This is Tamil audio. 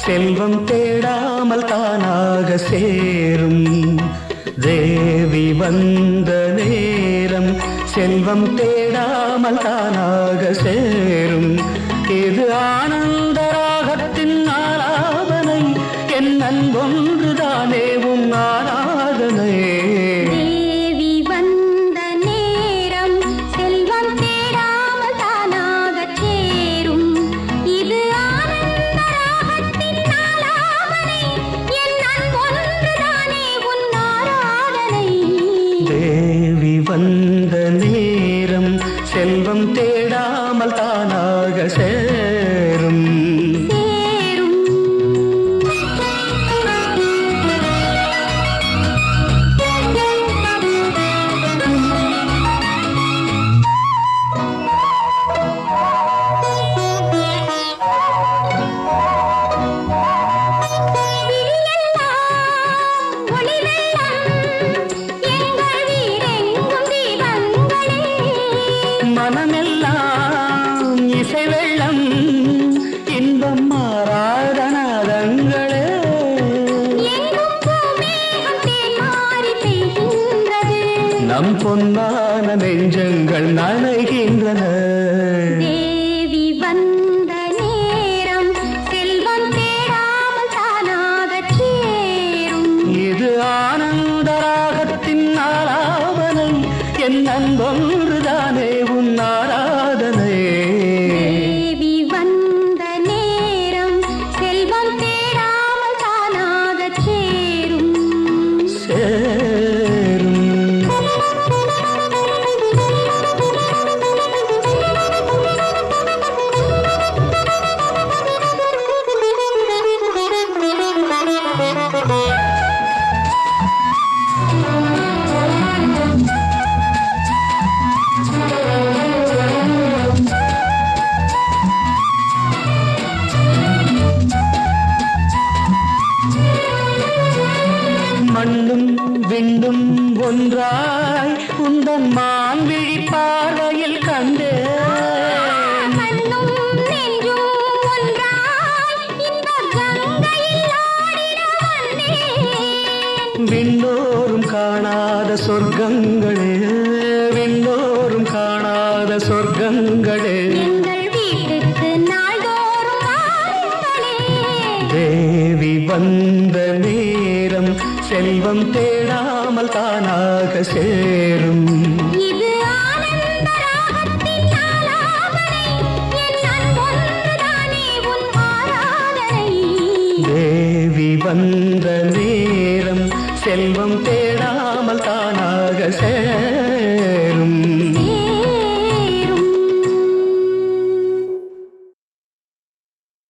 செல்வம் தேடாமல் தானாக சேரும். தேவி வந்த நேரம் செல்வம் தேடாமல் தானாக சேரும். இது ஆனந்த ராகத்தின் ஆராதனை, என் அன்பொன்றுதானே உன் ஆராதனை. தேவி வந்த நேரம் செல்வம் தேடாமல் தானாக சேரும். மனமெல்லாம் இசை வெள்ளம், இன்பம் மாறாதனாதங்களே. நம் பொன்னான நெஞ்சங்கள் நனைகின்றன. தேவி வந்த நேரம் செல்வம் தேடாமல் தானாக சேரும். இது ஆனந்த ராகத்தின் ஆலாபனை, என் அன்பொன்றுதானே உன் ஆராதனை. தேவி வந்த நேரம் செல்வம் தேடாமல் தானாக சேரும். மண்ணும் விண்ணும் ஒன்றாய் உந்தன் மான்விழி பார்வையில் கண்டே. விண்ணோரும் காணாத சொர்க்கங்களே, விண்ணோரும் காணாத சொர்க்கங்களே. தேவி வந்த நேரம் செல்வம் தேடாமல் தானாக சேரும். இது ஆனந்த ராகத்தின் ஆலாபனை, என் அன்பொன்றுதானே உன் ஆராதனை. தேவி வந்த நேரம் செல்வம் தேடாமல் தானாக சேரும்.